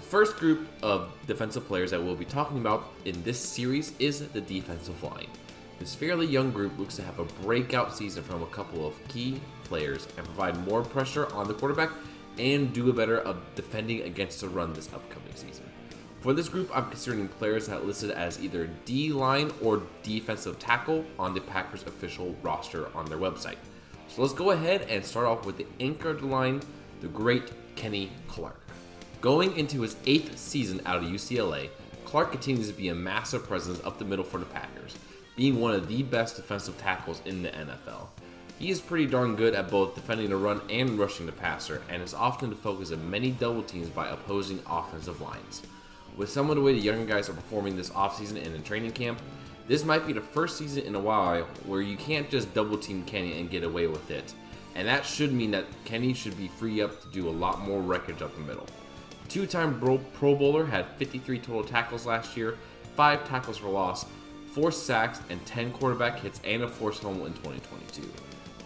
First group of defensive players that we'll be talking about in this series is the defensive line. This fairly young group looks to have a breakout season from a couple of key players and provide more pressure on the quarterback and do a better of defending against the run this upcoming season. For this group, I'm considering players that are listed as either D-line or defensive tackle on the Packers official roster on their website. So let's go ahead and start off with the anchor of the line, the great Kenny Clark. Going into his 8th season out of UCLA, Clark continues to be a massive presence up the middle for the Packers, being one of the best defensive tackles in the NFL. He is pretty darn good at both defending the run and rushing the passer, and is often the focus of many double teams by opposing offensive lines. With some of the way the younger guys are performing this offseason and in training camp, this might be the first season in a while where you can't just double team Kenny and get away with it, and that should mean that Kenny should be free up to do a lot more wreckage up the middle. Two-time Pro Bowler had 53 total tackles last year, 5 tackles for loss, 4 sacks, and 10 quarterback hits and a forced fumble in 2022.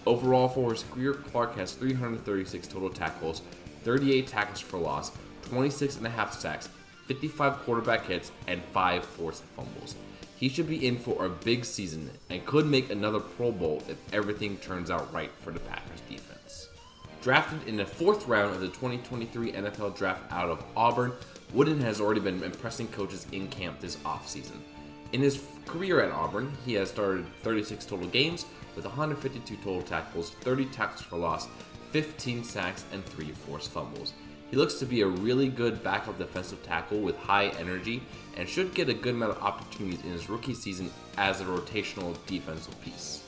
Overall, for his career, Clark has 336 total tackles, 38 tackles for loss, 26.5 sacks, 55 quarterback hits, and 5 forced fumbles. He should be in for a big season and could make another Pro Bowl if everything turns out right for the Packers defense. Drafted in the 4th round of the 2023 NFL Draft out of Auburn, Wooden has already been impressing coaches in camp this offseason. In his career at Auburn, he has started 36 total games with 152 total tackles, 30 tackles for loss, 15 sacks, and 3 forced fumbles. He looks to be a really good backup defensive tackle with high energy and should get a good amount of opportunities in his rookie season as a rotational defensive piece.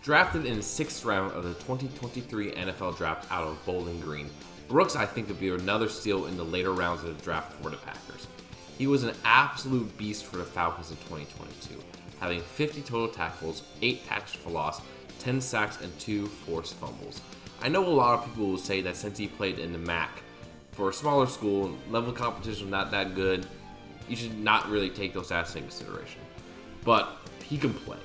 Drafted in the 6th round of the 2023 NFL Draft out of Bowling Green, Brooks I think could be another steal in the later rounds of the draft for the Packers. He was an absolute beast for the Falcons in 2022, having 50 total tackles, 8 tackles for loss, 10 sacks, and 2 forced fumbles. I know a lot of people will say that since he played in the MAC, for a smaller school, level of competition not that good, you should not really take those stats into consideration. But he can play.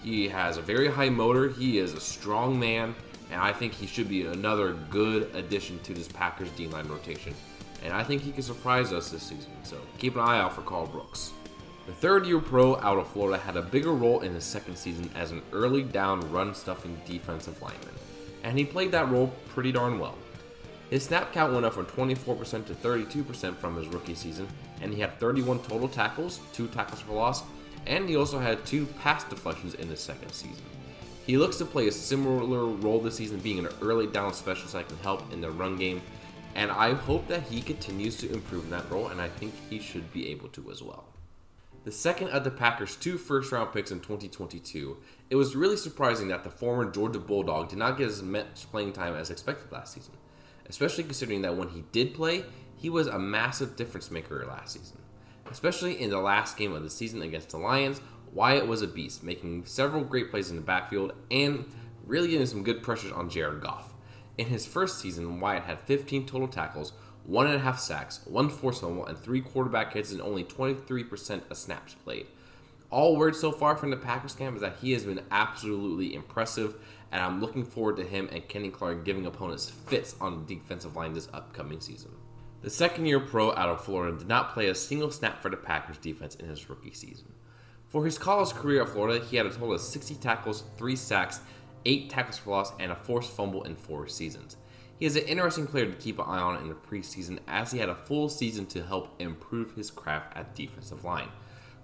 He has a very high motor, he is a strong man, and I think he should be another good addition to this Packers D-line rotation. And I think he can surprise us this season, so keep an eye out for Carl Brooks. The third-year pro out of Florida had a bigger role in his second season as an early down run-stuffing defensive lineman, and he played that role pretty darn well. His snap count went up from 24% to 32% from his rookie season, and he had 31 total tackles, 2 tackles for loss, and he also had 2 pass deflections in his second season. He looks to play a similar role this season, being an early down specialist that can help in the run game, and I hope that he continues to improve in that role, and I think he should be able to as well. The second of the Packers' 2 first-round picks in 2022, it was really surprising that the former Georgia Bulldog did not get as much playing time as expected last season, especially considering that when he did play, he was a massive difference maker last season. Especially in the last game of the season against the Lions, Wyatt was a beast, making several great plays in the backfield and really getting some good pressures on Jared Goff. In his first season, Wyatt had 15 total tackles, 1.5 sacks, 1 forced fumble, and 3 quarterback hits in only 23% of snaps played. All word so far from the Packers camp is that he has been absolutely impressive, and I'm looking forward to him and Kenny Clark giving opponents fits on the defensive line this upcoming season. The second-year pro out of Florida did not play a single snap for the Packers defense in his rookie season. For his college career at Florida, he had a total of 60 tackles, 3 sacks, 8 tackles for loss, and a forced fumble in 4 seasons. He is an interesting player to keep an eye on in the preseason, as he had a full season to help improve his craft at defensive line.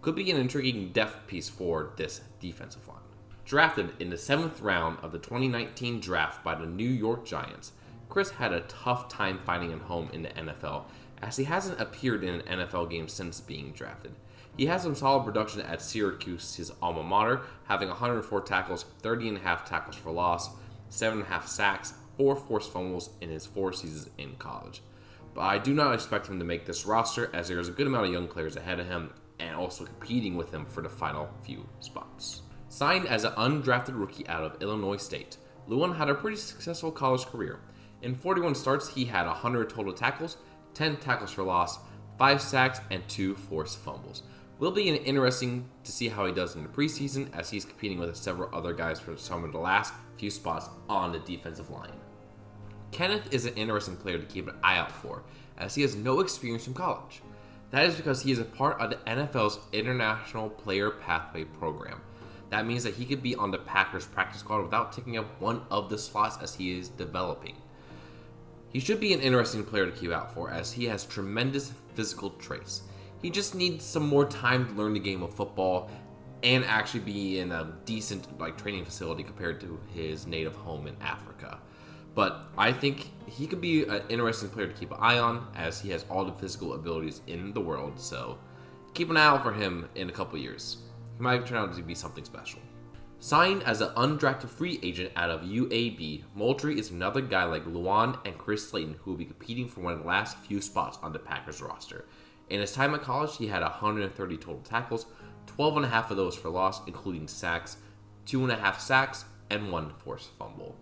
Could be an intriguing depth piece for this defensive line. Drafted in the 7th round of the 2019 draft by the New York Giants, Chris had a tough time finding a home in the NFL, as he hasn't appeared in an NFL game since being drafted. He has some solid production at Syracuse, his alma mater, having 104 tackles, 30.5 tackles for loss, 7.5 sacks, 4 forced fumbles in his 4 seasons in college. But I do not expect him to make this roster, as there is a good amount of young players ahead of him and also competing with him for the final few spots. Signed as an undrafted rookie out of Illinois State, Lewin had a pretty successful college career. In 41 starts, he had 100 total tackles, 10 tackles for loss, 5 sacks, and 2 forced fumbles. Will be interesting to see how he does in the preseason, as he's competing with several other guys for some of the last few spots on the defensive line. Kenneth is an interesting player to keep an eye out for, as he has no experience from college. That is because he is a part of the NFL's International Player Pathway program. That means that he could be on the Packers practice squad without taking up one of the slots as he is developing. He should be an interesting player to keep out for, as he has tremendous physical traits. He just needs some more time to learn the game of football and actually be in a decent training facility compared to his native home in Africa. But I think he could be an interesting player to keep an eye on, as he has all the physical abilities in the world. So keep an eye out for him in a couple years. He might turn out to be something special. Signed as an undrafted free agent out of UAB, Moultrie is another guy like Luan and Chris Slayton who will be competing for one of the last few spots on the Packers roster. In his time at college, he had 130 total tackles, 12.5 of those for loss, including sacks, 2.5 sacks, and 1 forced fumble.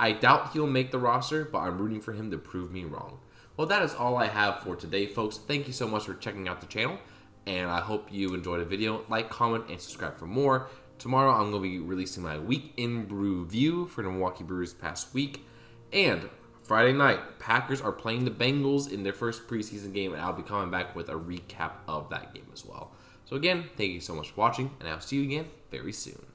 I doubt he'll make the roster, but I'm rooting for him to prove me wrong. Well, that is all I have for today, folks. Thank you so much for checking out the channel, and I hope you enjoyed the video. Like, comment, and subscribe for more. Tomorrow, I'm going to be releasing my week in review for the Milwaukee Brewers past week. And Friday night, Packers are playing the Bengals in their first preseason game, and I'll be coming back with a recap of that game as well. So again, thank you so much for watching, and I'll see you again very soon.